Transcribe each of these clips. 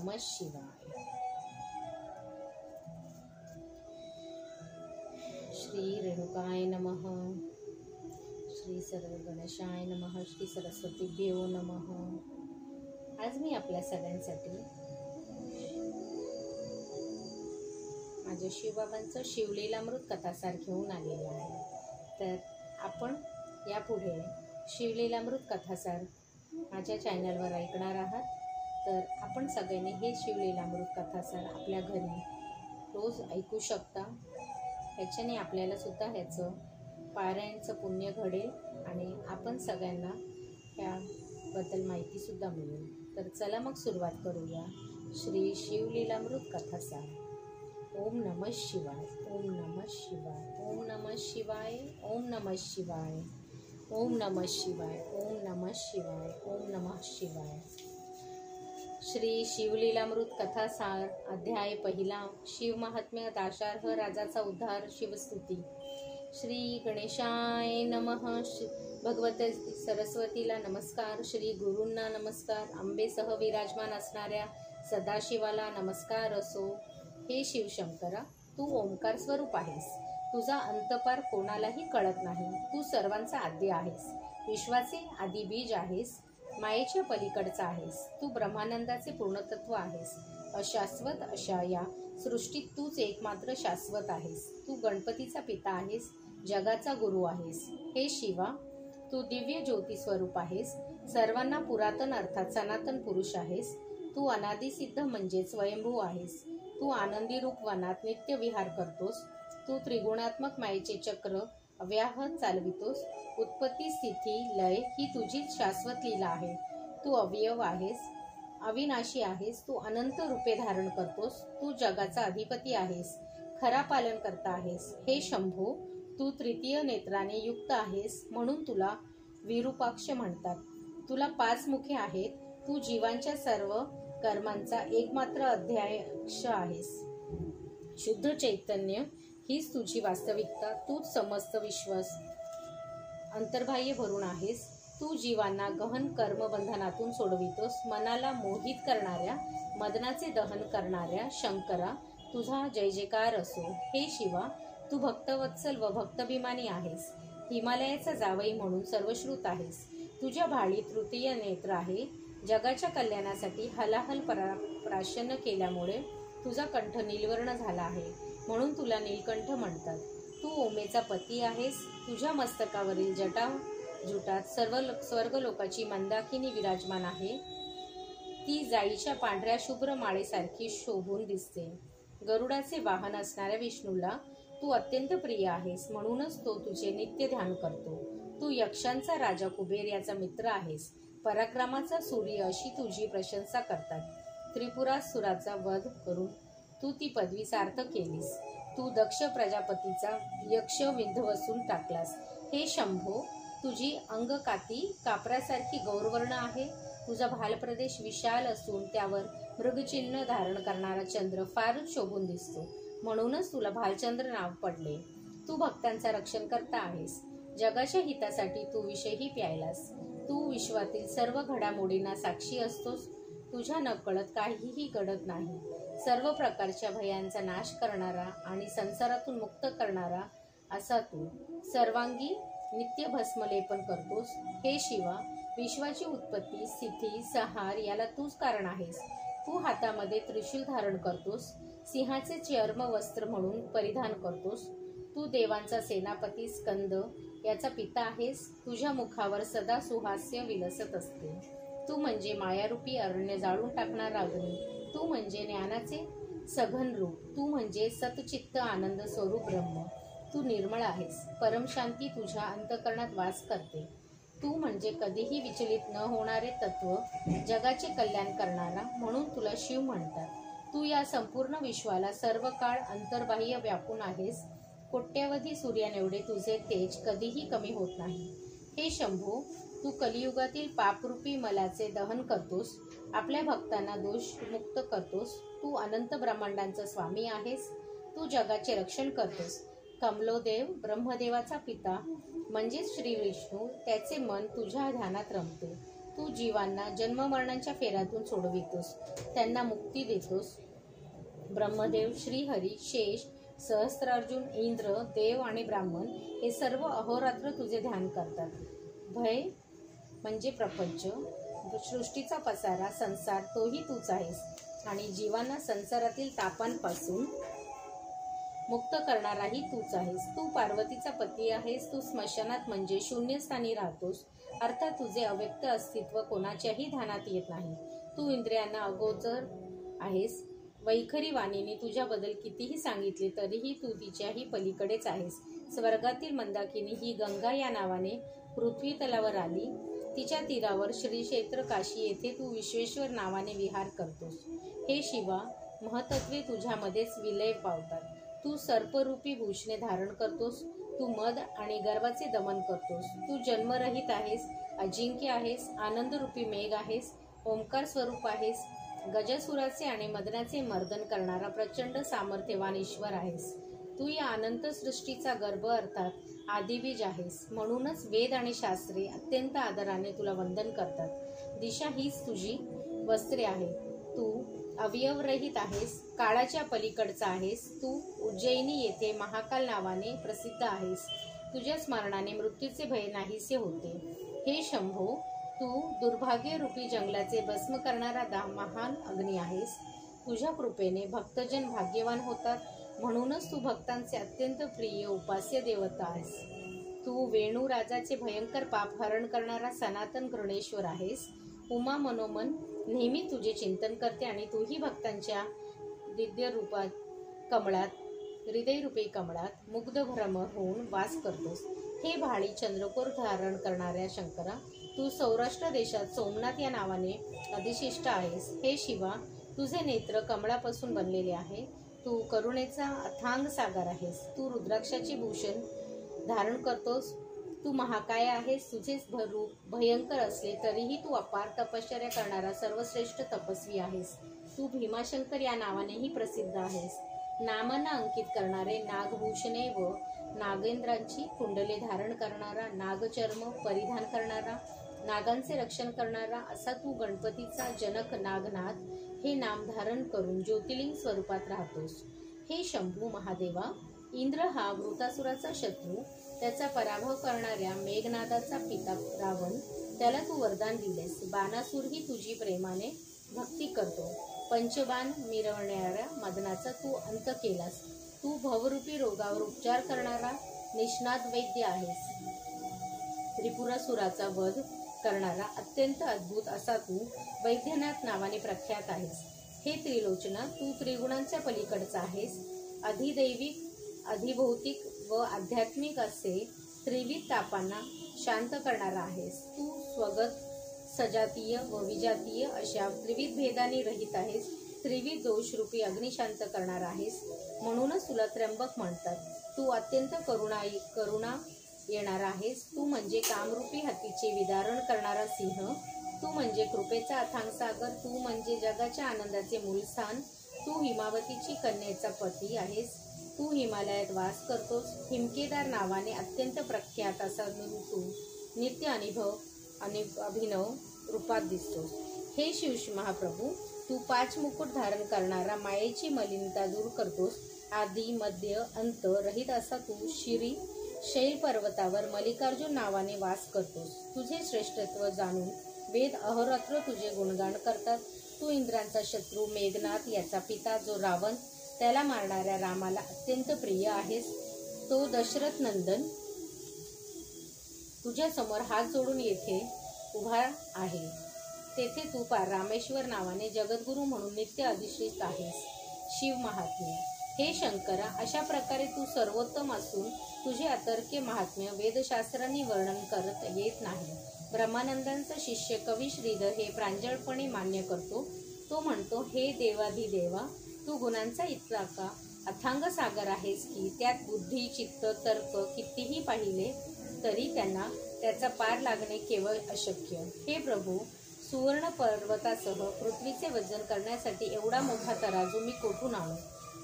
नमः शिवाय। श्री रेणुकाय नमः। श्री सर्व गणेशाय नमः। श्री सरस्वतीभ्यो नमः। आज मी आपल्या सगळ्यांसाठी माझ्या शिवबाबांचं शिवलीलामृत कथासार घेऊन आलेले आहे। तर आपण यापुढे शिवलीलामृत कथासार माझ्या चॅनलवर ऐकणार आहात। तर आपण सगळ्यांनी हे शिवलीलामृत कथासार आपल्या घरी रोज ऐकू शकता। याच्याने आपल्याला सुद्धा ह्याचं पारायणाचं पुण्य घडेल आणि आपण सगळ्यांना ह्याबद्दल माहिती सुद्धा मिळेल। तर चला मग सुरुवात करूया श्री शिवलीलामृत कथासार। ओम नमः शिवाय। ओम नमः शिवाय। ओम नमः शिवाय। ओम नमः शिवाय। ओम नमः शिवाय। ओम नमः शिवाय। ओम नमः शिवाय। श्री शिवलीलामृत कथासार अध्याय पहिला। शिव महात्म्य दाशार्ह राजाचा उद्धार शिवस्तुती। श्री गणेशाय नमः। भगवते सरस्वतीला नमस्कार। श्री गुरूंना नमस्कार। अंबेसह विराजमान असणाऱ्या सदाशिवाला नमस्कार असो। हे शिवशंकरा, तू ओंकार स्वरूप आहेस। तुझा अंतपार कोणालाही कळत नाही। तू सर्वांचा आद्य आहेस, विश्वाचे आदी बीज आहेस, मायेच्या पलीकडचा आहेस। तू ब्रह्मानंदाचे पूर्णतत्व आहेस। अशाश्वत अशा या सृष्टीत तूच एकमात्र शाश्वत आहेस। तू गणपतीचा पिता आहेस, जगाचा गुरु आहेस। हे शिवा, तू दिव्य ज्योती स्वरूप आहेस, सर्वांना पुरातन अर्थात सनातन पुरुष आहेस। तू अनादिसिद्ध म्हणजे स्वयंभू आहेस। तू आनंदी रूप वनात नित्य विहार करतोस। तू त्रिगुणात्मक मायेचे चक्र अव्याहत चालवितोस। उत्पत्ती स्थिती लय ही तुझी शाश्वत लीला आहे। तू अवयव आहेस, अविनाशी आहेस। तू अनंत रूपे धारण करतोस। तू जगाचा अधिपती आहेस, खरा पालन करता आहेस। हे शंभो, तू तृतीय नेत्राने युक्त आहेस, म्हणून तुला विरूपाक्ष म्हणतात। तुला 5 मुखे आहेत। तू जीवांच्या सर्व कर्मांचा एकमात्र अध्यक्ष आहेस। शुद्ध चैतन्य हीच तुझी वास्तविकता। तूच समस्त विश्वास अंतर्बाह्य भरून आहेस। तू जीवांना गहन कर्मबंधनातून सोडवितोस। मनाला मोहित करणाऱ्या मदनाचे दहन करणाऱ्या शंकरा, तुझा जय जयकार असो। हे शिवा, तू भक्तवत्सल व भक्तभिमानी आहेस। हिमालयाचा जावई म्हणून सर्वश्रुत आहेस। तुझ्या भाळी तृतीय नेत्र आहे। जगाच्या कल्याणासाठी हलाहल प्राशन्य केल्यामुळे तुझा कंठ नीलवर्ण झाला आहे, म्हणून तुला नीलकंठ म्हणतात। तू ओमेचा पती आहेस। तुझ्या मस्तकावरील जटाजुटात सर्व स्वर्गलोकाची मंदाकिनी विराजमान आहे। ती जाईच्या पांढऱ्या शुभ्र माळेसारखी शोभून दिसते। गरुडाचे वाहन असणाऱ्या विष्णूला तू अत्यंत प्रिय आहेस, म्हणूनच तो तुझे नित्य ध्यान करतो। तू यक्षांचा राजा कुबेर याचा मित्र आहेस। पराक्रमाचा सूर्य अशी तुझी प्रशंसा करतात। त्रिपुरासुराचा वध करून तू ती पदवी सार्थ केलीस। तू दक्ष प्रजापतीचा यक्ष विंध्वसून टाकलास। हे शंभो, तुझी अंगकाती कापरासारखी गौरवर्ण आहे। तुझा भालप्रदेश विशाल असून त्यावर मृगचिन्ह धारण करणारा चंद्र फारच शोभून दिसतो, म्हणूनच तुला भालचंद्र नाव पडले। तू भक्तांचा रक्षण करता आहेस। जगाच्या हितासाठी तू विषही प्यायलास। तू विश्वातील सर्व घडामोडींना साक्षी असतोस। तुझ्या नकळत काहीही घडत नाही। सर्व प्रकारच्या भयांचा नाश करणारा आणि संसारातून मुक्त करणारा असा तू सर्वांगी नित्य भस्मलेपन करतोस। हे शिवा, विश्वाची उत्पत्ती स्थिती संहार याला तूच कारण आहेस। तू हातामध्ये त्रिशूल धारण करतोस, सिंहाचे चर्म वस्त्र म्हणून परिधान करतोस। तू देवांचा सेनापती स्कंद याचा पिता आहेस। तुझ्या मुखावर सदा सुहास्य विलसत असते। तू म्हणजे मायारूपी अरण्य जाळून टाकणारा अग्नी। तू म्हणजे ज्ञानाचे सघन रूप। तू म्हणजे सतचित्त आनंद स्वरूप ब्रह्म। तू निर्मळ आहेस। परमशांती तुझ्या अंतःकरणात वास करते। तू म्हणजे कधीही विचलित न होणारे तत्व, जगाचे कल्याण करणारा, म्हणून तुला शिव म्हणतात। तू या संपूर्ण विश्वाला सर्व काळ अंतर्बाह्य व्यापून आहेस। कोट्यावधी सूर्यानेवढे तुझे तेज कधीही कमी होत नाही। हे शंभो, तू कलियुगातील पापरूपी मलाचे दहन करतोस। आपल्या भक्तांना दोषमुक्त करतोस। तू अनंत ब्रह्मांडांचा स्वामी आहेस। तू जगाचे रक्षण करतोस। कमलोदेव ब्रह्मदेवाचा पिता म्हणजेच श्री विष्णू, त्याचे मन तुझ्या ध्यानात रमते। तू तू जीवांना जन्ममरणांच्या फेऱ्यातून सोडवितोस, त्यांना मुक्ती देतोस. ब्रह्मदेव, श्रीहरी, शेष, सहस्त्रार्जुन, इंद्र, देव आणि ब्राह्मण हे सर्व अहोरात्र तुझे ध्यान करतात. भय म्हणजे प्रपंच, सृष्टीचा पसारा, संसार तोही तूच आहेस आणि जीवांना संसारातील तापांपासून मुक्त करणाराही तूच आहेस. तू पार्वतीचा पती आहेस. तू स्मशानात म्हणजे शून्यस्थानी राहतोस, अर्थात तुझे अव्यक्त अस्तित्व कोणाच्याही ध्यानात येत नाही. तू इंद्रियांना अगोचर आहेस. वैखरी वाणीने तुझ्याबद्दल कितीही सांगितले तरीही तू तिच्याही पलीकडेच आहेस. स्वर्गातील मंदाकिनी ही गंगा या नावाने पृथ्वी तलावर आली. तिच्या तीरावर श्री क्षेत्र काशी येथे तू विश्वेश्वर नावाने विहार करतोस. हे शिवा, महतत्वे तुझ्यामध्येच विलय पावतात. तू सर्परूपी भूषणे धारण करतोस. तू मद आणि गर्वाचे दमन करतोस. तू जन्मरहित आहेस, अजिंक्य आहेस, आनंदरूपी मेघ आहेस, ओंकार स्वरूप आहेस, गजसुराचे आणि मदनाचे मर्दन करणारा प्रचंड सामर्थ्यवान ईश्वर आहेस. तू या अनंत सृष्टीचा गर्भ अर्थात आदिबीज आहेस. म्हणूनच वेद आणि शास्त्रे अत्यंत आदराने तुला वंदन करतात. दिशा हीच तुझी वस्त्रे आहेत. तू अवयवरहित आहेस, काळाच्या पलीकडचा आहेस. तू उज्जैनी येथे महाकाल नावाने प्रसिद्ध आहेस. तुझ्या स्मरणाने मृत्यूचे भय नाहीसे होते. हे शंभो, तू दुर्भाग्यरूपी जंगलाचे भस्म करणारा महान अग्नी आहेस. तुझ्या कृपेने भक्तजन भाग्यवान होतात. म्हणूनच तू भक्तांचे अत्यंत प्रिय उपास्य देवता आहेस. तू वेणू राजाचे भयंकर पाप हरण करणारा सनातन घृणेश्वर आहेस. उमा मनोमन नेहमी तुझे चिंतन करते आणि तूही भक्तांच्या दिव्य रूपात कमळात, हृदयरूपी कमळात मुग्ध भ्रमर होऊन वास करतोस. हे भाळी चंद्रकोर धारण करणाऱ्या शंकरा, तू सौराष्ट्र देशात सोमनाथ या नावाने अधिशिष्ट आहेस. हे शिवा, तुझे नेत्र कमळापासून बनलेले आहे. तू करुणेचा अथांग सागर आहेस. तू रुद्राक्षाचे भूषण धारण करतोस. तू महाकाय आहेस. तुझे रूप भयंकर असले तरीही तू अपार तपश्चर्या करणारा सर्वश्रेष्ठ तपस्वी आहेस. तू भीमाशंकर या नावानेही प्रसिद्ध आहेस. नामांना अंकित करणारे, नागभूषणे व नागेंद्रांची कुंडले धारण करणारा, नागचर्म परिधान करणारा, नागांचे रक्षण करणारा असा तू गणपतीचा जनक नागनाथ हे नाम धारण करून ज्योतिर्लिंग स्वरूपात राहतोस. हे शंभू महादेवा, इंद्र हा वृतासुराचा शत्रू, त्याचा पराभव करणाऱ्या मेघनादाचा पिता रावण, त्याला तू वरदान दिलेस. बाणासूर ही तुझी प्रेमाने भक्ती करतो. पंचबाण मिरवणाऱ्या मदनाचा तू अंत केलास. तू भवरूपी रोगावर उपचार करणारा निष्णात वैद्य आहेस. त्रिपुरासुराचा वध करणारा अत्यंत अद्भुत असा तू वैद्यनाथ नावाने प्रख्यात आहेस. हे त्रिलोचना, तू त्रिगुणांच्या पलीकडचा आहेस. अधिदैविक, अधिभौतिक व आध्यात्मिक असे त्रिविध तापांना शांत करणारा आहेस. तू स्वगत, सजातीय व विजातीय अशा त्रिविध भेदाने रहित आहेस. त्रिविध दोषरूपी अग्निशांत करणारा आहेस. म्हणूनच तुला त्र्यंबक म्हणतात. तू अत्यंत करुणा येणारा आहेस. तू म्हणजे कामरूपी हत्तीचे विदारण करणारा सिंह. तू म्हणजे कृपेचा अथांग सागर. तू म्हणजे जगाच्या आनंदाचे मूलस्थान. तू हिमावतीची कन्येचा पती आहेस. तू हिमालयात वास करतोस. हिमकेदार नावाने अत्यंत प्रख्यात असा तू नित्य अभिनव रूपात दिसतोस. हे शिव महाप्रभू, तू 5 मुकुट धारण करणारा, मायेची मलिनता दूर करतोस. आदी मध्य अंत रहित असा तू शैल पर्वतावर मल्लिकार्जुन नावाने वास करतोस. तुझे श्रेष्ठत्व जाणून वेद अहोरात्र तुझे गुणगान करतात. तू इंद्रांचा शत्रू मेघनाथ याचा पिता जो रावण, त्याला मारणाऱ्या रामाला अत्यंत प्रिय आहेस. तो दशरथ नंदन तुझ्या समोर हात जोडून येथे उभा आहे. तेथे तू रामेश्वर नावाने जगद्गुरू म्हणून नित्य अधिष्ठित आहेस. शिव महात्म्य, हे शंकरा, अशा प्रकारे तू सर्वोत्तम असून तुझे अतर्क्य महात्म्य वेदशास्त्रांनी वर्णन करत येत नाही. ब्रह्मानंदांचा शिष्य कवी श्रीधर हे प्रांजळपणे मान्य करतो. तो म्हणतो, हे देवाधिदेवा, तू गुणांचा इतका का अथांग सागर आहेस की त्यात बुद्धी, चित्त, तर्क कितीही पाहिले तरी त्यांना त्याचा पार लागणे केवळ अशक्य. हे प्रभू, सुवर्ण पर्वतासह पृथ्वीचे वजन करण्यासाठी एवढा मोठा तराजू मी कोठून आणू?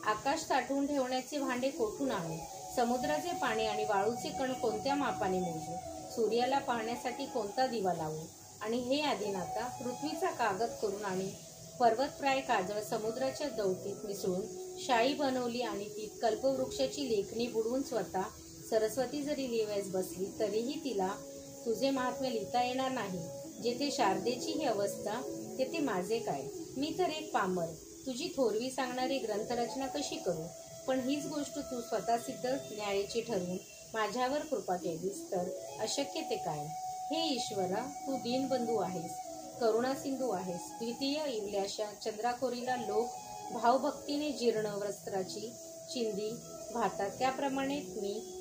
आकाश साठवून ठेवण्याचे भांडे कोठून आणू? समुद्राचे पाणी आणि वाळूचे कण कोणत्या मापाने मोजू? सूर्याला पाहण्यासाठी कोणता दिवा लावू? आणि हे आदिनाथा पृथ्वीचा कागद करून आणि पर्वतप्राय काजळ समुद्राच्या दौतीत मिसळून शाई बनवली आणि तीत कल्पवृक्षाची लेखणी बुडवून स्वतः सरस्वती जरी लिहावयास बसली तरीही तिला तुझे महात्म्य लिहिता येणार नाही. जेथे शारदेची ही अवस्था तेथे माझे काय. मी तर एक पामर, तुझी थोरवी सांगणारी ग्रंथरचना कशी करू. पण हीच गोष्ट तू स्वतः सिद्ध न्यायाची ठरवून माझ्यावर कृपा केलीस तर अशक्य ते काय. हे ईश्वरा, तू दीनबंधू आहेस, करुणा सिंधू आहेस. द्वितीय इवल्याशा चंद्राकोरीला लोक भावभक्तीने जीर्ण वस्त्राची चिंदी भातात त्याप्रमाणे मी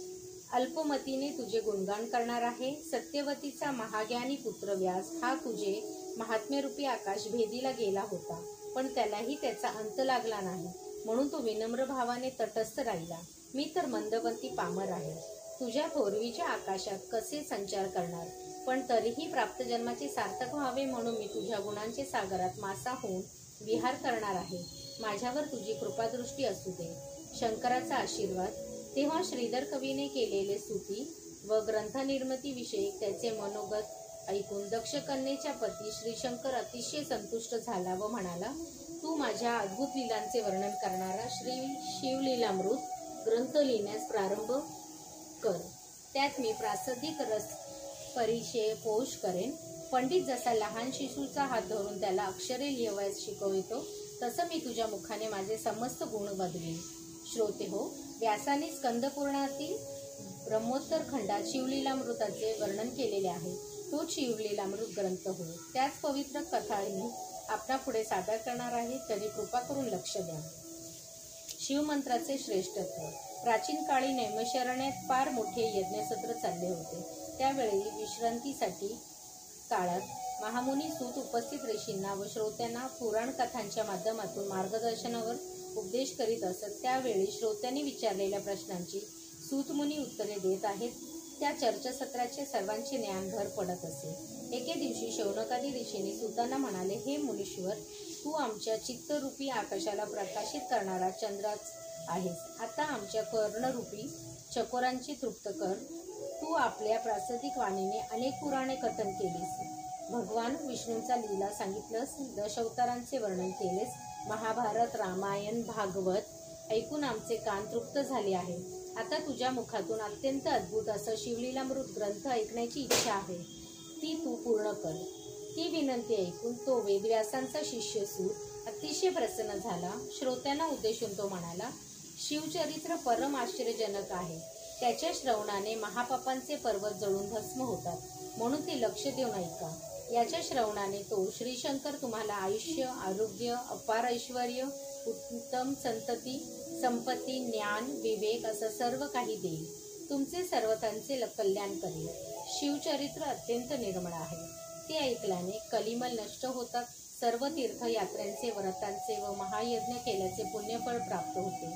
अल्पमतीने तुझे गुणगान करणार आहे. सत्यवतीचा महाज्ञानी पुत्र व्यास हा तुझे महात्म्यरूपी आकाश भेदीला गेला होता, पण त्यालाही त्याचा अंत लागला नाही, म्हणून तो विनम्र भावाने तटस्थ राहिला. मी तर मंदबंती पामर आहे, तुझ्या थोरवीच्या आकाशात कसे संचार करणार. पण तरीही प्राप्त जन्माचे सार्थक व्हावे म्हणून मी तुझ्या गुणांचे सागरात मासा होऊन विहार करणार आहे. माझ्यावर तुझी कृपादृष्टी असू दे. शंकराचा आशीर्वाद. तेव्हा श्रीधर कवीने केलेले स्तुती व ग्रंथनिर्मितीविषयी त्याचे मनोगत ऐकून दक्ष कन्येच्या पती श्रीशंकर अतिशय संतुष्ट झाला व म्हणाला, तू माझ्या अद्भुत लीलांचे वर्णन करणारा श्री शिवलीलामृत ग्रंथ लिहिण्यास प्रारंभ कर. त्यात मी प्रासदिक रस परिचय पोष करेन. पंडित जसा लहान शिशूचा हात धरून त्याला अक्षरे लिहावयास शिकवितो, तसं मी तुझ्या मुखाने माझे समस्त गुण बदलेन. श्रोते हो, व्यासाने स्कंदपुराणातील ब्रह्मोत्तर खंडात शिवलीलामृताचे वर्णन केलेले आहे. तो शिवलीलामृत ग्रंथ होय. त्याच पवित्र कथा मी आपणा पुढे सादर करणार आहे, तरी कृपा करून लक्ष द्या. शिवमंत्राचे श्रेष्ठत्व. प्राचीन काळी नैमिषारण्यात फार मोठे यज्ञसत्र चालले होते. त्यावेळी विश्रांतीसाठी काळात महामुनी सूत उपस्थित ऋषींना व श्रोत्यांना पुराण कथांच्या माध्यमातून मार्गदर्शनावर उपदेश करीत असत. त्यावेळी श्रोत्यांनी विचारलेल्या प्रश्नांची सूतमुनी उत्तरे देत आहेत. त्या चर्चासत्राचे सर्वांचे ज्ञान भर पडत असे. एके दिवशी शौनकादी ऋषींनी सूतांना म्हणाले, हे मुनीश्वर, तू आमच्या चित्तरूपी आकाशाला प्रकाशित करणारा चंद्रच आहेस. आता आमच्या कर्णरूपी चकोरांची तृप्त कर. तू आपल्या प्रासादिक वाणीने अनेक पुराणे कथन केलीस. भगवान विष्णूंचा लीला सांगितलंस. दशावतारांचे वर्णन केलेस. महाभारत, रामायण, भागवत ऐकून आमचे कान तृप्त झाले आहे. आता तुझ्या मुखातून अत्यंत अद्भुत असं शिवलीलामृत ग्रंथ ऐकण्याची इच्छा आहे, ती तू पूर्ण कर. ती विनंती ऐकून तो वेदव्यासांचा शिष्य सूत अतिशय प्रसन्न झाला. श्रोत्यांना उद्देशून तो म्हणाला, शिवचरित्र परम आश्चर्यजनक आहे. त्याच्या श्रवणाने महापापांचे पर्वत जळून भस्म होतात, म्हणून ते लक्ष देऊन ऐका. याच्या श्रवणाने तो श्रीशंकर तुम्हाला आयुष्य, आरोग्य, अपार ऐश्वर्य, उत्तम संतती, संपत्ती, ज्ञान, विवेक असं सर्व काही देईल. तुमचे सर्वतांचे कल्याण करेल. शिवचरित्र अत्यंत निर्मळ आहे. ते ऐकल्याने कलिमल नष्ट होतात. सर्व तीर्थयात्र्यांचे, व्रतांचे व महायज्ञ केल्याचे पुण्यफळ प्राप्त होते.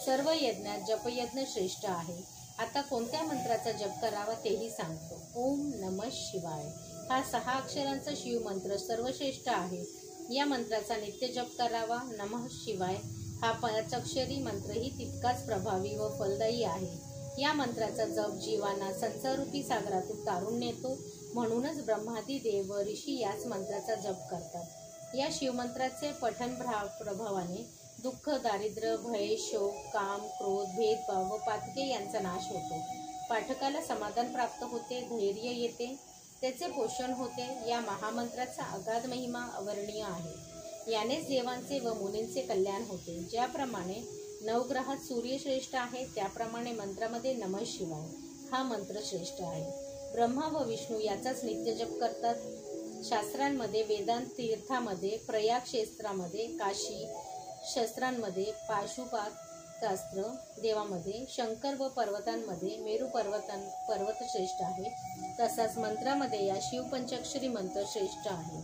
सर्व यज्ञात जपयज्ञ श्रेष्ठ आहे. आता कोणत्या मंत्राचा जप करावा तेही सांगतो. ओम नमः शिवाय हा 6 अक्षरांचा शिवमंत्र सर्वश्रेष्ठ आहे. या मंत्राचा नित्य जप करावा. नमः शिवाय हा 5 अक्षरी मंत्रही तितकाच प्रभावी व फलदायी आहे. या मंत्राचा जप जीवांना संसारूपी सागरातून तारून नेतो. म्हणूनच ब्रह्मादी देव व ऋषी याच मंत्राचा जप करतात. या शिवमंत्राचे पठण प्रभावाने दुःख, दारिद्र्य, भय, शोक, काम, क्रोध, भेदभाव व पातके यांचा नाश होतो. पाठकाला समाधान प्राप्त होते, धैर्य येते, त्याचे पोषण होते. या महामंत्राचा अगाध महिमा अवर्णनीय आहे. यानेच देवांचे व मुनींचे कल्याण होते. ज्याप्रमाणे नवग्रहात सूर्य श्रेष्ठ आहे, त्याप्रमाणे मंत्रामध्ये नमः शिवाय हा मंत्र श्रेष्ठ आहे. ब्रह्मा व विष्णू याचाच नित्य जप करतात. शास्त्रांमध्ये, वेदांत तीर्थामध्ये, प्रयाग क्षेत्रामध्ये, काशी शस्त्रांमध्ये, पाशुपातशास्त्र देवामध्ये, शंकर व पर्वतांमध्ये मेरू पर्वत श्रेष्ठ आहे. तसाच मंत्रामध्ये या शिवपंचाक्षरी मंत्र श्रेष्ठ आहे.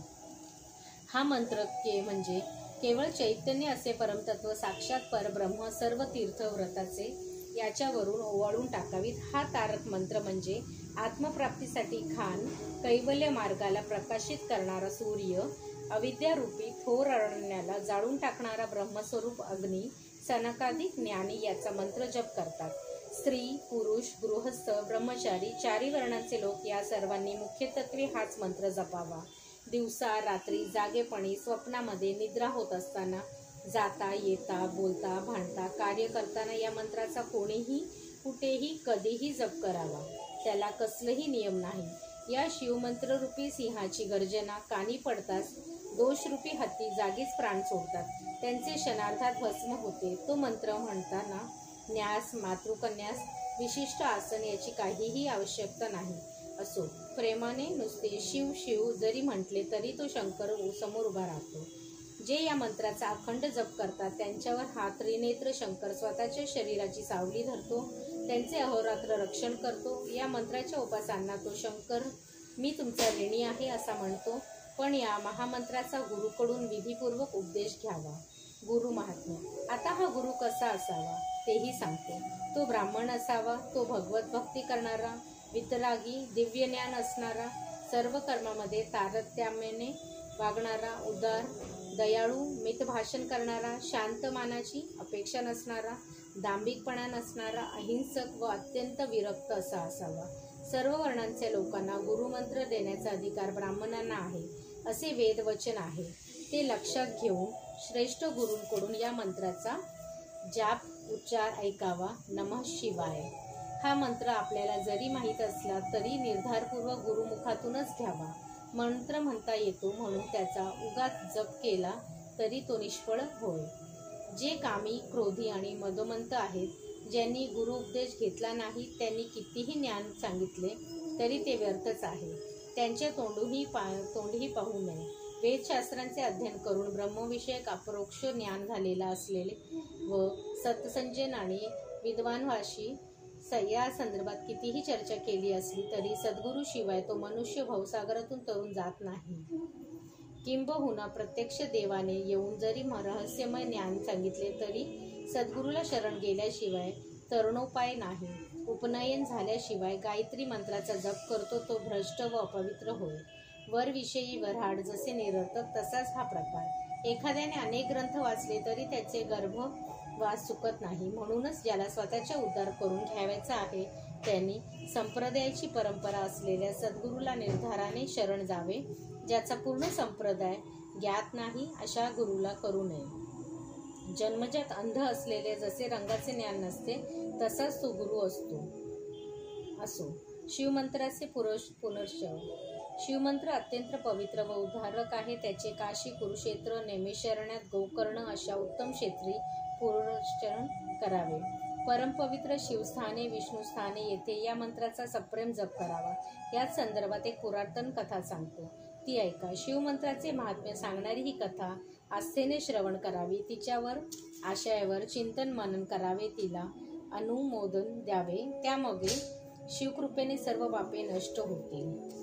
हा मंत्र म्हणजे केवळ चैतन्य असे परमतत्व साक्षात परब्रह्म सर्व तीर्थ व्रताचे याच्यावरून ओवाळून टाकावीत. हा तारक मंत्र म्हणजे आत्मप्राप्तीसाठी खान, कैवल्य मार्गाला प्रकाशित करणारा सूर्य, अविद्यारूपी थोर अरण्याला जाळून टाकणारा ब्रह्मस्वरूप अग्नी, सनकाधिक ज्ञानी याचा मंत्र जप करतात. स्त्री, पुरुष, गृहस्थ, ब्रह्मचारी, चारी वर्णांचे लोक या सर्वांनी मुख्यत्वे हाच मंत्र जपावा. दिवसा रात्री, जागेपणी, स्वप्नामध्ये, निद्रा होत असताना, जाता येता, बोलता, भांडता, कार्य करताना या मंत्राचा कोणीही कुठेही कधीही जप करावा. त्याला कसलंही नियम नाही. या शिवमंत्ररूपी सिंहाची गर्जना कानी पडताच दोषरूपी हत्ती जागीच प्राण सोडतात. त्यांचे क्षणार्धात भस्म होते. तो मंत्र म्हणताना न्यास, मातृकन्यास, विशिष्ट आसन याची काहीही आवश्यकता नाही. असो, प्रेमाने नुसते शिव शिव जरी म्हटले तरी तो शंकर समोर उभा राहतो. जे या मंत्राचा अखंड जप करतात त्यांच्यावर हा त्रिनेत्र शंकर स्वतःच्या शरीराची सावली धरतो, त्यांचे अहोरात्र रक्षण करतो. या मंत्राच्या उपासकांना तो शंकर मी तुमचा ऋणी आहे असा म्हणतो. पण या महामंत्राचा गुरुकडून विधीपूर्वक उपदेश घ्यावा. गुरु महात्म्य. आता हा गुरु कसा असावा तेही सांगते. तो ब्राह्मण असावा. तो भगवत भक्ती करणारा, वितरागी, दिव्य ज्ञान असणारा, सर्व कर्मामध्ये तारतम्याने वागणारा, उदार, दयाळू, मितभाषण करणारा, शांत मानाची अपेक्षा नसणारा, दांभिकपणा नसणारा, अहिंसक व अत्यंत विरक्त असा असावा. सर्व वर्णांच्या लोकांना गुरुमंत्र देण्याचा अधिकार ब्राह्मणांना आहे असे वेदवचन आहे. ते लक्षात घेऊन श्रेष्ठ गुरूंकडून या मंत्राचा जाप उच्चार ऐकावा. नमः शिवाय हा मंत्र आपल्याला जरी माहीत असला तरी निर्धारपूर्वक गुरुमुखातूनच घ्यावा. मंत्र म्हणता येतो म्हणून त्याचा उगाच जप केला तरी तो निष्फळ होय. जे कामी, क्रोधी आणि मदोमंत आहेत, ज्यांनी गुरु उपदेश घेतला नाही, त्यांनी कितीही ज्ञान सांगितले तरी ते व्यर्थच आहे. त्यांच्या तोंडीही पाहू नये. वेदशास्त्रांचे अध्ययन करून ब्रह्मविषयक अपरोक्ष ज्ञान झालेला असलेले व सत्संजन आणि विद्वानवाशी या संदर्भात कितीही चर्चा केली असली तरी सद्गुरू शिवाय तो मनुष्य भवसागरातून तरून जात नाही. किंबहुना प्रत्यक्ष देवाने येऊन जरी रहस्यमय ज्ञान सांगितले तरी सद्गुरूला शरण गेल्याशिवाय तरणोपाय नाही. उपनयन झाल्याशिवाय गायत्री मंत्राचा जप करतो तो भ्रष्ट व अपवित्र होय. वरविषयी वऱ्हाड जसे निरर्थक तसाच हा प्रकार. एखाद्याने अनेक ग्रंथ वाचले तरी त्याचे गर्भवास चुकत नाही. म्हणूनच ज्याला स्वतःचा उद्धार करून घ्यायचा आहे त्यांनी संप्रदायाची परंपरा असलेल्या सद्गुरूला निर्धाराने शरण जावे. ज्याचा पूर्ण संप्रदाय ज्ञात नाही अशा गुरुला करू नये. जन्मजात अंध असलेले जसे रंगाचे ज्ञान नसते तसाच तो गुरु असो. शिवमंत्राचे पुनर्श्रवण. शिवमंत्र अत्यंत पवित्र व उद्धारक आहे. त्याचे काशी, कुरुक्षेत्र, नैमिषारण्यात, गोकर्ण अशा उत्तम क्षेत्री पुनश्चरण करावे. परमपवित्र शिवस्थाने, विष्णुस्थाने येथे या मंत्राचा सप्रेम जप करावा. याच संदर्भात एक पुरातन कथा सांगतो, ती ऐका. शिवमंत्राचे महात्म्य सांगणारी ही कथा आस्थेने श्रवण करावी. तिच्यावर आशयावर चिंतन मनन करावे. तिला अनुमोदन द्यावे. त्यामागे शिवकृपेने सर्व पापे नष्ट होतील.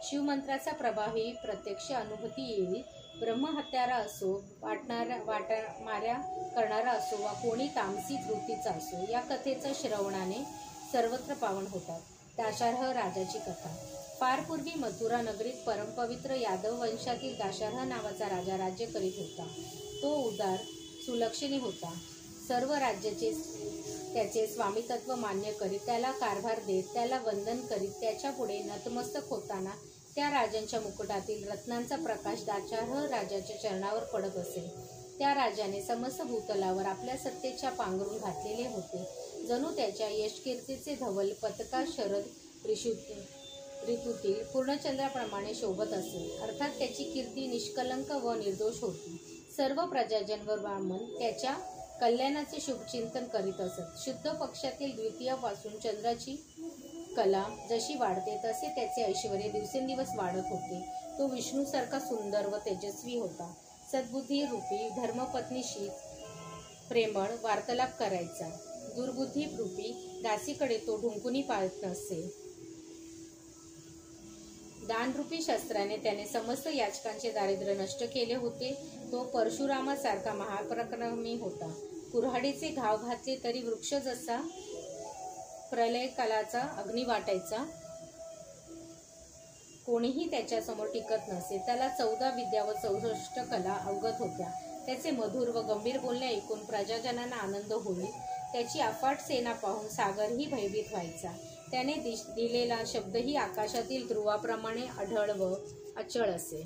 शिवमंत्राचा प्रभावी प्रत्यक्ष अनुभूती येईल. ब्रह्महत्यारा असो, माऱ्या करणारा असो वा कोणी तामसी वृत्तीचा असो, या कथेचं श्रवणाने सर्वत्र पावन होतात. दाशार्ह राजाची कथा. फार पूर्वी मथुरा नगरीत परमपवित्र यादव वंशातील दाशार्ह नावाचा राजा राज्य करीत होता. तो उदार, सुलक्षणी होता. सर्व राज्याचे त्याचे स्वामित्व मान्य करीत, त्याला कारभार देत, त्याला वंदन करीत, त्याच्या पुढे नतमस्तक होताना त्या राजांच्या मुकुटातील रत्नांचा प्रकाश दाशार्ह राजाच्या चरणावर पडत असे. त्या राजाने समस्त भूतलावर आपल्या सत्तेच्या पांघरून घातलेले होते. जणू त्याच्या यशकीर्तीचे धवल पताका शरद ऋतूतील पूर्णचंद्राप्रमाणे शोभत असे. अर्थात त्याची कीर्ती निष्कलंक व निर्दोष होती. सर्व प्रजाजन व ब्राह्मण त्याच्या कल्याणाचे शुभचिंतन करीत असत. शुद्ध पक्षातील द्वितीयापासून चंद्राची कला जशी वाढते तसे त्याचे ऐश्वर दिवसेंदिवस वाढत होते. तो विष्णूसारखा सुंदर व तेजस्वी होता. सद्बुद्धी रूपी धर्मपत्नीशी प्रेमळ वार्तालाप करायचा. दुर्बुद्धी रूपी दासीकडे तो ढुंकुनी पाहत नसे. दानरूपी शस्त्राने त्याने समस्त याचकांचे दारिद्र्य नष्ट केले होते. तो परशुरामासारखा महापराक्रमी होता. कुऱ्हाडीचे घाव घातले तरी वृक्ष जसा प्रलयकालाचा अग्नी वाटायचा, कोणीही त्याच्यासमोर टिकत नसे. त्याला 14 विद्या व 64 कला अवगत होत्या. त्याचे मधुर व गंभीर बोलणे ऐकून प्रजाजनांना आनंद होईल. त्याची अफाट सेना पाहून सागरही भयभीत व्हायचा. त्याने दिलेला शब्दही आकाशातील ध्रुवाप्रमाणे अढळ व अचळ असे.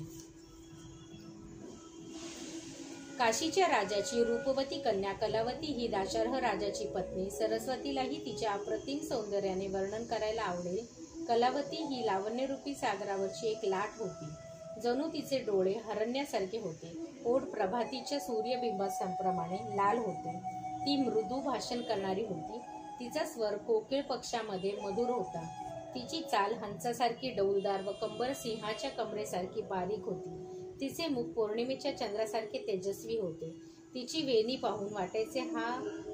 काशीच्या राजाची रूपवती कन्या कलावती ही दाशरथ राजाची पत्नी. सरस्वतीलाही तिच्या अप्रतिम सौंदर्याने वर्णन करायला आवडेल. कलावती ही लावण्यरूपी सागरावरची एक लाट होती. जणू तिचे डोळे हरण्यासारखे होते. ओठ प्रभातीच्या सूर्यबिंबाप्रमाणे लाल होते. ती मृदू भाषण करणारी होती. तिचा स्वर कोकिळ पक्षामध्ये मधुर होता. तिची चाल हंसासारखी डौलदार व कंबर सिंहाच्या कमरेसारखी बारीक होती. तिचे मुख पौर्णिमेच्या चंद्रासारखे तेजस्वी होते. तिची वेणी पाहून वाटायचे हा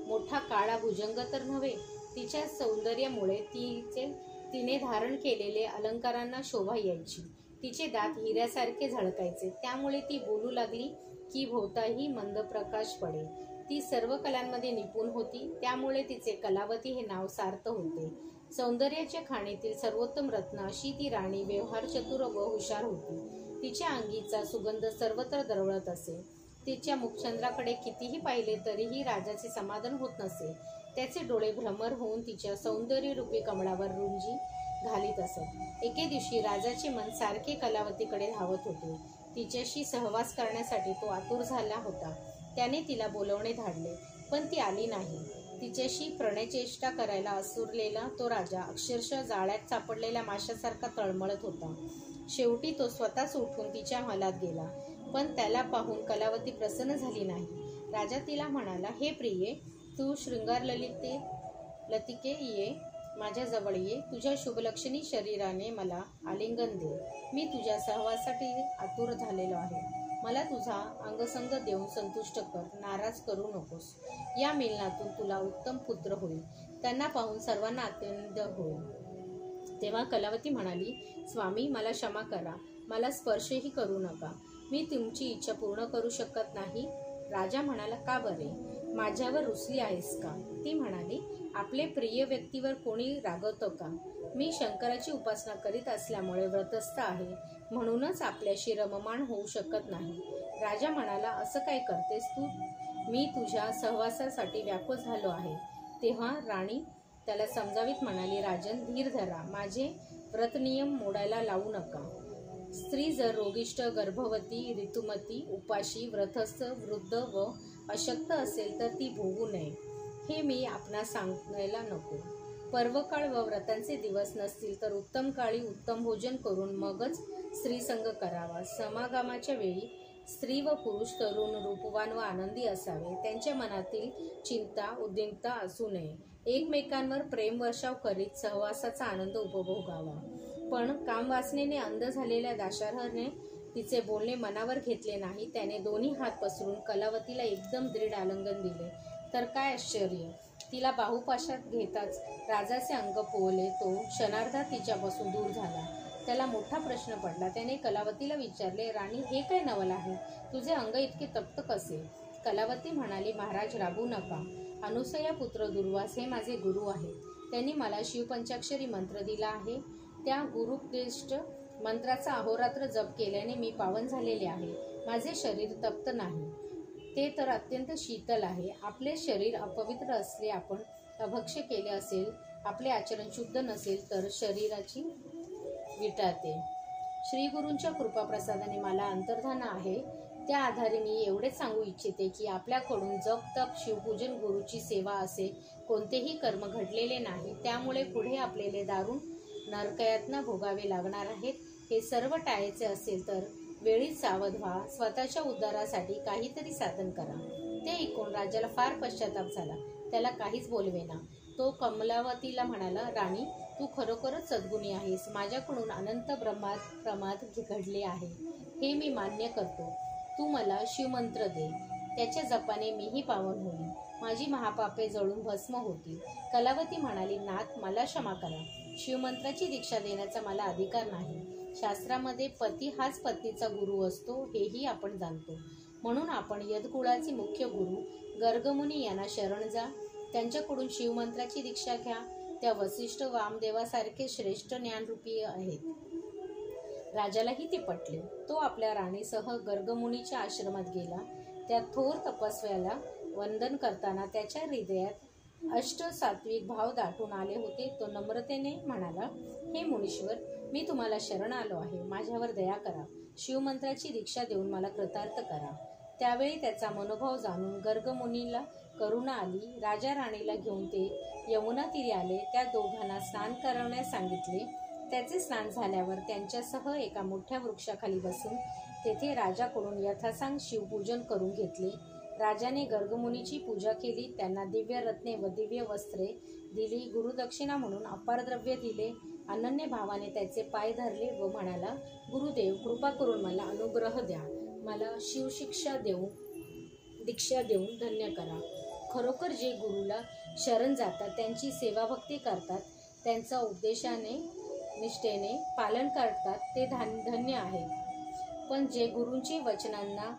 मोठा काळा भुजंग तर नव्हे. तिच्या सौंदर्यामुळे तिने धारण केलेले अलंकारांना शोभा यायची. तिचे दात हिऱ्यासारखे झळकायचे. त्यामुळे ती बोलू लागली की भोवताही मंद प्रकाश पडे. ती सर्व कलांमध्ये निपुण होती. त्यामुळे तिचे कलावती हे नाव सार्थ होते. सौंदर्याच्या खाणीतील सर्वोत्तम रत्न अशी ती राणी व्यवहार चतुर व हुशार होती. तिच्या अंगीचा सुगंध सर्वत्र दरवळत असे. तिच्या मुखचंद्राकडे कितीही पाहिले तरीही राजाचे समाधान होत नसे. त्याचे डोळे भ्रमर होऊन तिच्या सौंदर्यरूपी कमळावर रुंजी घालीत असत. एके दिवशी राजाचे मन सारखे कलावतीकडे धावत होते. तिच्याशी सहवास करण्यासाठी तो आतुर झाला होता. त्याने तिला बोलवणे धाडले, पण ती आली नाही. तिच्याशी प्रणयचेष्टा करायला असुरलेला तो राजा अक्षरशः जाळ्यात सापडलेल्या माशासारखा तळमळत होता. शेवटी तो स्वतःच उठून तिच्या महालात गेला, पण त्याला पाहून कलावती प्रसन्न झाली नाही. राजा तिला म्हणाला, हे प्रिये, तू शृंगार लतिके ये, माझ्याजवळ ये. तुझ्या शुभलक्षणी शरीराने मला आलिंगन दे. मी तुझ्या सहवासासाठी आतुर झालेलो आहे. मला तुझा अंगसंग देऊन संतुष्ट कर. नाराज करू नकोस. या मिलनातून तुला उत्तम पुत्र होईल. त्यांना पाहून सर्वांना आनंद होईल. तेव्हा कलावती म्हणाली, स्वामी, मला क्षमा करा. मला स्पर्शही करू नका. मी तुमची इच्छा पूर्ण करू शकत नाही. राजा म्हणाला, का बरे? माझ्यावर रुसली आहेस का? ती म्हणाली, आपले प्रिय व्यक्तीवर कोणी रागवतो का? मी शंकराची उपासना करीत असल्यामुळे व्रतस्थ आहे, म्हणूनच आपल्याशी रममाण होऊ शकत नाही. राजा म्हणाला, असं काय करतेस तू? मी तुझ्या सहवासासाठी व्याकुळ झालो आहे. तेव्हा राणी त्याला समजावीत म्हणाली, राजन, धीर धरा. माझे व्रतनियम मोडायला लावू नका. स्त्री जर रोगिष्ट, गर्भवती, ऋतुमती, उपाशी, व्रतस्थ, वृद्ध व अशक्त असेल तर ती भोगू नये. हे मी आपणास सांगायला नको. पर्वकाळ व व्रतांचे दिवस नसतील तर उत्तम काळी उत्तम भोजन करून मगच स्त्रीसंग करावा. समागमाच्या वेळी स्त्री व पुरुष तरुण, रूपवान व आनंदी असावे. त्यांच्या मनातील चिंता, उद्विग्नता असू नये. एकमेकांवर प्रेमवर्षाव करीत सहवासाचा आनंद उपभोगावा. पण कामवासनेने अंध झालेल्या दाशरथने तिचे बोलणे मनावर घेतले नाही. त्याने दोन्ही हात पसरून कलावतीला एकदम दृढ आलिंगन दिले. तर काय आश्चर्य! तिला बाहुपाशात घेताच राजाचे अंग पोवले. तो क्षणार्धात तिच्यापासून दूर झाला. त्याला मोठा प्रश्न पडला. त्याने कलावतीला विचारले, राणी, हे काय नवल आहे? तुझे अंग इतके तप्त कसे? कलावती म्हणाली, महाराज, रागवू नका. अनुसया पुत्र दुर्वास हे माझे गुरु आहेत. त्यांनी मला शिवपंचाक्षरी मंत्र दिला आहे. त्या गुरुक्लिष्ट मंत्राचा अहोरात्र जप केल्याने मी पावन झालेले आहे. माझे शरीर तप्त नाही, ते तर अत्यंत शीतल आहे. आपले शरीर अपवित्र असले, आपण अभक्ष्य केले असेल, आपले आचरण शुद्ध नसेल तर शरीराची विटाळते. श्रीगुरूंच्या कृपाप्रसादाने मला अंतर्धान आहे. त्या आधारे मी एवढेच सांगू इच्छिते की आपल्याकडून जप, तप, शिवपूजन, गुरुची सेवा असे कोणतेही कर्म घडलेले नाही. त्यामुळे पुढे आपल्याला दारुण नरकयातना भोगावे लागणार आहेत. हे सर्व टाळायचे असेल तर वेळीच सावध व्हा. स्वतःच्या उद्धारासाठी काहीतरी साधन करा. ते ऐकून राजाला फार पश्चाताप झाला. त्याला काहीच बोलवेना. तो कमलावतीला म्हणाला, राणी, तू खरोखरच सद्गुणी आहेस. माझ्याकडून अनंत प्रमाद घडले आहे, हे मी मान्य करतो. तू मला शिवमंत्र दे. त्याच्या जपाने मीही पावन होईल. माझी महापापे जळून भस्म होतील. कलावती म्हणाली, नाथ, मला क्षमा करा. शिवमंत्राची दीक्षा देण्याचा मला अधिकार नाही. शास्त्रामध्ये पती हाच पत्नीचा गुरु असतो, हेही आपण जाणतो. म्हणून आपण यदकुळाचे मुख्य गुरु गर्गमुनी यांना शरण जा. त्यांच्याकडून शिवमंत्राची दीक्षा घ्या. त्या वसिष्ठ वामदेवासारखे श्रेष्ठ ज्ञानरूपी आहेत. राजालाही ते पटले. तो आपल्या राणीसह गर्गमुनीच्या आश्रमात गेला. त्या थोर तपस्व्याला वंदन करताना त्याच्या हृदयात अष्टसात्विक भाव दाटून आले होते. तो नम्रतेने म्हणाला, हे मुनीश्वर, मी तुम्हाला शरण आलो आहे. माझ्यावर दया करा. शिवमंत्राची दीक्षा देऊन मला कृतार्थ करा. त्यावेळी त्याचा मनोभाव जाणून गर्गमुनीला करुणा आली. राजा राणीला घेऊन ते यमुना तीरी आले. त्या दोघांना स्नान करवण्यास सांगितले. त्याचे स्नान झाल्यावर त्यांच्यासह एका मोठ्या वृक्षाखाली बसून तेथे राजाकडून यथासांग शिवपूजन करून घेतले. राजाने गर्गमुनीची पूजा केली. त्यांना दिव्य रत्ने व दिव्य वस्त्रे दिली. गुरुदक्षिणा म्हणून अपार द्रव्य दिले. अनन्य भावाने त्याचे पाय धरले व म्हणाला, गुरुदेव, कृपा करून मला अनुग्रह द्या. मला शिवशिक्षा दीक्षा देऊन धन्य करा. खरोखर जे गुरुला शरण जातात, त्यांची सेवा भक्ती करतात, त्यांचा उपदेशाने निष्ठेने पालन करतात, ते धन्य आहेत. पण जे गुरूंचे वचनांना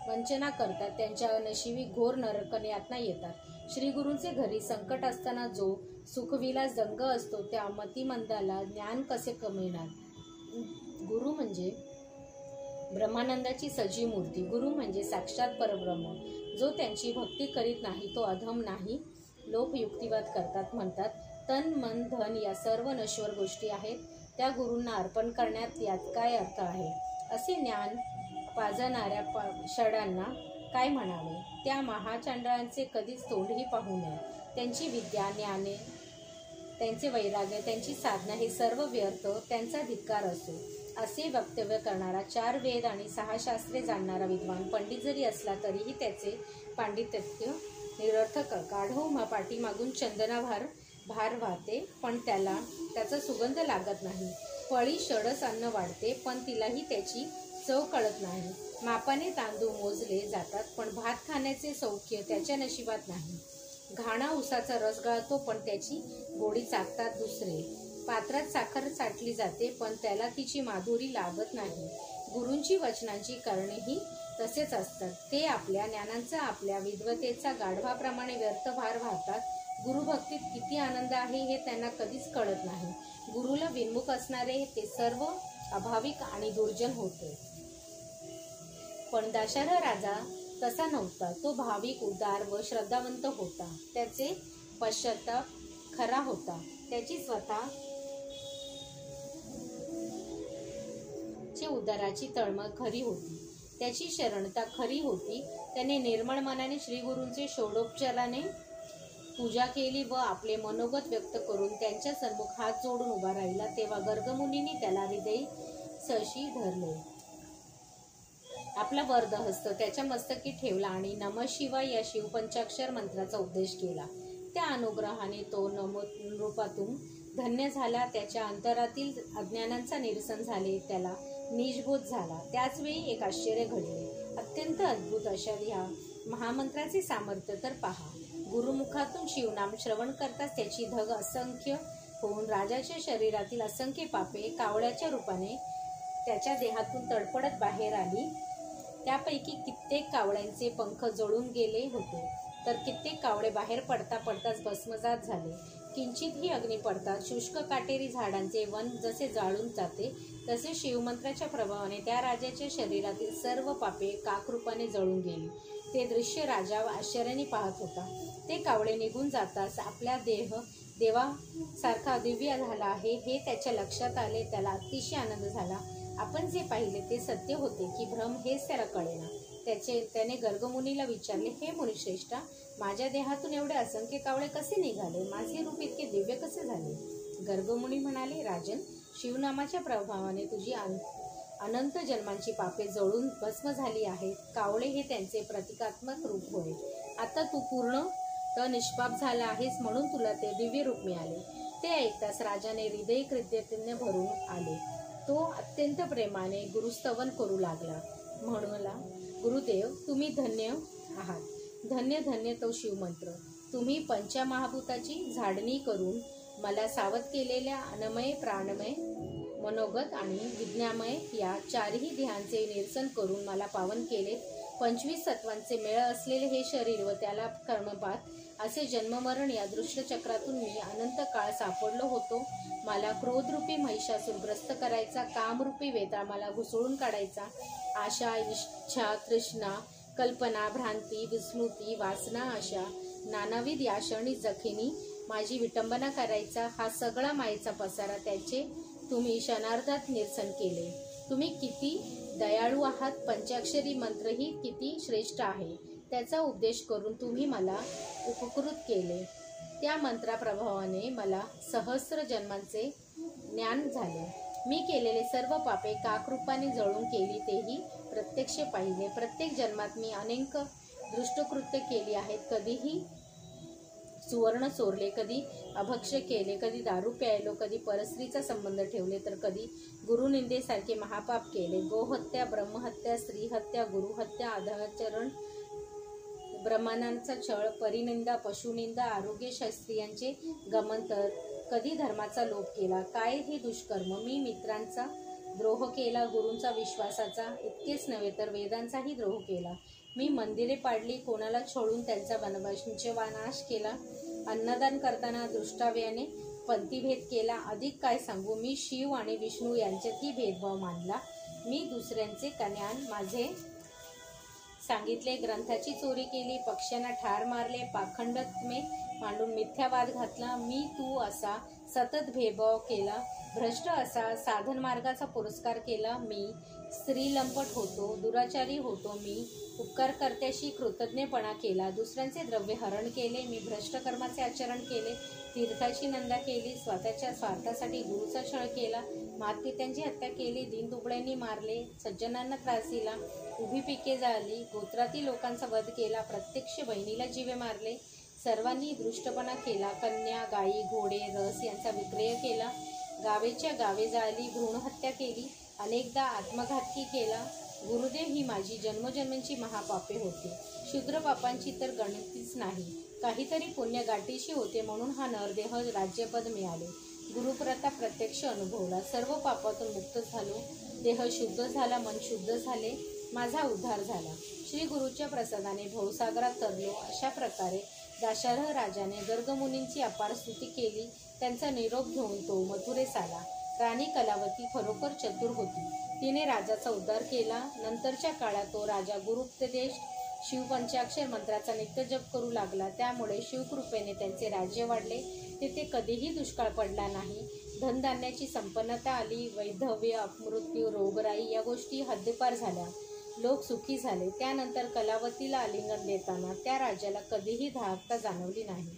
वंचना करतात, त्यांच्या नशिबी घोर नरक यातना येतात. श्री गुरूंचे घरी संकट असताना जो सुखविलास दंग असतो, त्या मतिमंदाला ज्ञान कसे कमिणार? गुरु म्हणजे ब्रह्मानंदाची सजीव मूर्ती. गुरु म्हणजे साक्षात परब्रह्म. जो त्यांची भक्ती करीत नाही तो अधम नाही. लोक युक्तिवाद करतात, म्हणतात तन मन धन या सर्व नश्वर गोष्टी आहेत, त्या गुरूंना अर्पण करण्यात यात काय अर्थ आहे? असे ज्ञान पाजणाऱ्या षडांना काय म्हणावे? त्या महाचांडाळांचे कधीच तोंडही पाहू नये. त्यांची विद्या, ज्ञाने, त्यांचे वैराग्य, त्यांची साधना हे सर्व व्यर्थ, त्यांचा धिक्कार असो. असे वक्तव्य करणारा 4 वेद आणि 6 शास्त्रे जाणणारा विद्वान पंडित जरी असला तरीही त्याचे पांडित्य निरर्थक. गाढव पाठीमागून चंदनाभार वाहते, पण त्याचा सुगंध लागत नाही. फळी षडस अन्न वाढते, पण तिलाही त्याची चव कळत नाही. मापाने तांदूळ मोजले जातात, पण भात खाण्याचे सौख्य त्याच्या नशिबात नाही. घाणा उसाचा रस गळतो, पण त्याची गोडी चाकतात दुसरे. पात्रात साखर साठली जाते, पण त्याला तिची माधुरी लागत नाही. गुरूंची वचनांची करणेही तसेच असतात. ते आपल्या ज्ञानांचा, आपल्या विद्वतेचा गाढवाप्रमाणे व्यर्थ भार वाहतात. गुरुभक्तीत किती आनंद आहे हे त्यांना कधीच कळत नाही. गुरुला विन्मुख असणारे ते सर्व अभाविक आणि दुर्जन होते. पण दशरथ राजा तसा नव्हता. तो भाविक, उदार व श्रद्धावंत होता. त्याचे पश्चाताप खरा होता. त्याची स्वतःची उदाराची तळमळ खरी होती. त्याची शरणता खरी होती. त्याने निर्मळ मनाने श्रीगुरूंचे षोडोपचाराने पूजा केली व आपले मनोगत व्यक्त करून त्यांच्या सन्मुख हात जोडून उभा राहिला. तेव्हा गर्गमुनींनी त्याला हृदयी सशी धरले. आपला वरदहस्त त्याच्या मस्तकी ठेवला आणि नमः शिवाय या शिवपंचाक्षर मंत्राचा उपदेश केला. त्या अनुग्रहाने तो नृपातून धन्य झाला. त्याच्या अंतरातील अज्ञानांचा निरसन झाले. त्याला निजबोध झाला. त्याचवेळी एक आश्चर्य घडले. अत्यंत अद्भुत अशा ह्या महामंत्राचे सामर्थ्य तर पहा. गुरुमुखातून शिवनाम श्रवण करताच त्याची धग असंख्य होऊन राजाच्या शरीरातील असंख्य पापे कावळ्याच्या रूपाने त्याच्या देहातून तडफडत बाहेर आली. त्यापैकी कित्येक कावळ्यांचे पंख जळून गेले होते, तर कित्येक कावळे बाहेर पडताच भस्मसात झाले. किंचितही अग्नी पडताच शुष्क काटेरी झाडांचे वन जसे जाळून जाते, तसे शिवमंत्राच्या प्रभावाने त्या राजाच्या शरीरातील सर्व पापे काकरूपाने जळून गेली. ते दृश्य राजा आश्चर्याने पाहत होता. ते कावळे निघून जाताच आपला देह देवासारखा दिव्य झाला आहे हे त्याच्या लक्षात आले. त्याला अतिशय आनंद झाला. आपण जे पाहिले ते सत्य होते की भ्रम हेच त्याला कळेना. त्याने गर्गमुनीला विचारले, हे मुनिश्रेष्ठा, माझ्या देहातून एवढे असंख्य कावळे कसे निघाले? माझे रूप इतके दिव्य कसे झाले? गर्गमुनी म्हणाले, राजन, शिवनामाच्या प्रभावाने तुझी अनंत जन्मांची पापे जळून भस्म झाली आहेत. कावळे हे त्यांचे प्रतिकात्मक रूप होय. आता तू पूर्ण निष्पाप झाला आहेस, म्हणून तुला ते दिव्य रूप मिळाले. ते ऐकताच राजाने हृदय कृतज्ञतेने भरून आले. तो अत्यंत प्रेमाने गुरुस्तवन करू लागला. म्हणला, गुरुदेव, तुम्ही धन्य आहात. धन्य धन्य तो शिवमंत्र. तुम्ही पंचमहाभूताची झाडणी करून मला सावध केलेल्या अन्नमय, प्राणमय, मनोगत आणि विज्ञामय या 4ही ध्येयांचे निरसन करून मला पावन केले. 25 सत्वांचे मेळ असलेले हे शरीर व त्याला कर्मपात असे जन्ममरण या दृष्टचक्रातून मी अनंत काळ सापडलो होतो. मला क्रोधरूपी महिषासूर ग्रस्त करायचा, कामरूपी वेताळ मला घुसळून काढायचा, आशा, इच्छा, तृष्णा, कल्पना, भ्रांती, विस्मृती, वासना अशा नानाविध या क्षणी जखीनी माझी विटंबना करायचा. हा सगळा मायेचा पसारा त्याचे तुम्ही क्षणार्धात निरसन केले. तुम्ही किती दयाळू आहात. पंचाक्षरी मंत्रही किती श्रेष्ठ आहे त्याचा उपदेश करून तुम्ही मला उपकृत केले. त्या मंत्राप्रभावाने मला सहस्र जन्मांचे ज्ञान झाले. मी केलेले सर्व पापे काकरूपाने जळून केली तेही प्रत्यक्ष पाहिले. प्रत्येक जन्मात मी अनेक दुष्टकृत्य केली आहेत. कधीही सुवर्ण चोरले, कधी अभक्ष्य केले, कधी दारू प्यायलो, कधी परस्त्रीचा संबंध ठेवले, तर कधी गुरुनिंदेसारखे महापाप केले. गोहत्या, ब्रह्महत्या, स्त्रीहत्या, गुरुहत्या, अधमाचरण, ब्राह्मणांचा छळ, परिनिंदा, पशुनिंदा, आरोग्य शास्त्रियांचे गमन, तर कधी धर्माचा लोप केला. काय हे दुष्कर्म! मी मित्रांचा द्रोह केला, गुरूंचा विश्वासाचा इतकेच नव्हे तर वेदांचाही द्रोह केला. मी मंदिरे पाडली, कोणाला छळून त्यांचा वंशनाश केला. अन्नदान करताना दृष्टाव्याने पंथीभेद केला. अधिक काय सांगू, मी शिव आणि विष्णू यांच्यातही भेदभाव मानला. मी दुसऱ्यांचे कल्याण माझे सांगितले, ग्रंथाची चोरी केली, पक्ष्यांना ठार मारले, पाखंडत्मे मांडून मिथ्यावाद घातला. मी तू असा सतत भेदभाव केला. भ्रष्ट असा साधन मार्गाचा पुरस्कार केला. मी स्त्रीलंपट होतो, दुराचारी होतो. मी उपकारकर्त्याशी कृतज्ञपणा केला, दुसऱ्यांचे द्रव्य हरण केले. मी भ्रष्ट कर्माचे आचरण केले, तीर्थाची निंदा केली, स्वतःच्या स्वार्थासाठी गुरुचा छळ केला, मातपित्यांची हत्या केली, दीनदुबळ्यांनी मारले, सज्जनांना त्रास दिला, उभी पिके जाळली, गोत्रातील लोकांचा वध केला, प्रत्यक्ष बहिणीला जीवे मारले, सर्वांनी दृष्टपणा केला, कन्या, गायी, घोडे, रस यांचा विक्रय केला, गावेच्या गावे जाळली, भ्रूणहत्या केली, अनेकदा आत्मघातकी केला. गुरुदेव, ही माझी जन्मजन्मांची महापापे होती. शूद्र पापांची तर गणतीच नाही. काहीतरी पुण्य गाठीशी होते म्हणून हा नरदेह राज्यपद मिळाले. गुरुप्रताप प्रत्यक्ष अनुभवला. सर्व पापातून मुक्त झालो. देह शुद्ध झाला, मन शुद्ध झाले, माझा उद्धार झाला. श्री गुरुच्या प्रसादाने भवसागरात तरलो. अशा प्रकारे दाशरथ राजाने गर्गमुनींची अपार स्तुती केली. त्यांचा निरोप घेऊन तो मथुरेस आला. राणी कलावती खरोखर चतुर होती. तिने राजाचा उद्धार केला. नंतरच्या काळात तो राजा गुरुपदेश शिवपंचाक्षर मंत्राचा नित्यजप करू लागला. त्यामुळे शिवकृपेने त्यांचे राज्य वाढले. तेथे कधीही दुष्काळ पडला नाही. धनधान्याची संपन्नता आली. वैधव्य, अपमृत्यू, रोगराई या गोष्टी हद्दपार झाल्या. लोक सुखी झाले. त्यानंतर कलावतीला आलिंगन देताना त्या राजाला कधीही धाकता जाणवली नाही.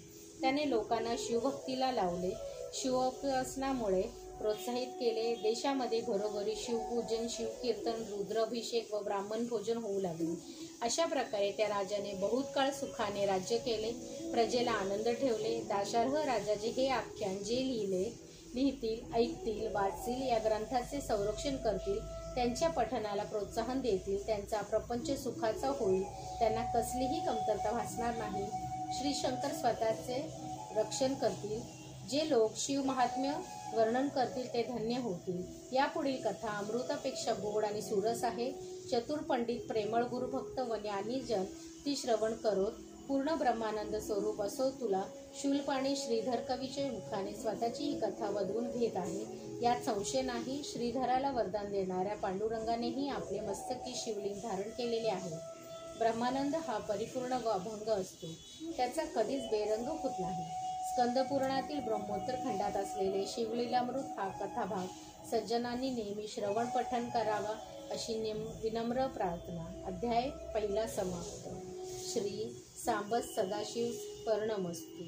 त्याने लोकांना शिवभक्तीला लावले. शिवोपासनामुळे प्रोत्साहित केले. देशामध्ये घरोघरी शिवपूजन, शिवकीर्तन, रुद्राभिषेक व ब्राह्मण भोजन होऊ लागले. अशा प्रकारे त्या राजाने बहुत काळ सुखाने राज्य केले. प्रजेला आनंद ठेवले. दाशरथ राजाचे हे आख्यान जे लिहितील, ऐकतील, वाचतील, या ग्रंथाचे संरक्षण करतील, त्यांच्या पठणाला प्रोत्साहन देतील, त्यांचा प्रपंच सुखाचा होईल. त्यांना कसलीही कमतरता भासणार नाही. श्री शंकर स्वतःचे रक्षण करतील. जे लोक शिव महात्म्य वर्णन करतील ते धन्य होतील. यापुढील कथा अमृतापेक्षा गोड आणि सुरस आहे. चतुर पंडित, प्रेमळ गुरुभक्त व ज्ञानी जन ती श्रवण करोत. पूर्ण ब्रह्मानंद स्वरूप असो तुला. शूल्प आणि श्रीधर कवीच्या मुखाने स्वतःची ही कथा वधवून घेत आहे, यात संशय नाही. श्रीधराला वरदान देणाऱ्या पांडुरंगानेही आपले मस्तकी शिवलिंग धारण केलेले आहे. ब्रह्मानंद हा परिपूर्ण व अभंग असतो. त्याचा कधीच बेरंग होत नाही. स्कंदपुराणातील ब्रह्मोत्तर खंडात असलेले शिवलीलामृत हा कथाभाग सज्जनांनी नेहमी श्रवण पठण करावा अशी विनम्र प्रार्थना. अध्याय पहिला समाप्त. श्री सांब सदाशिव स्पर्णमस्तु.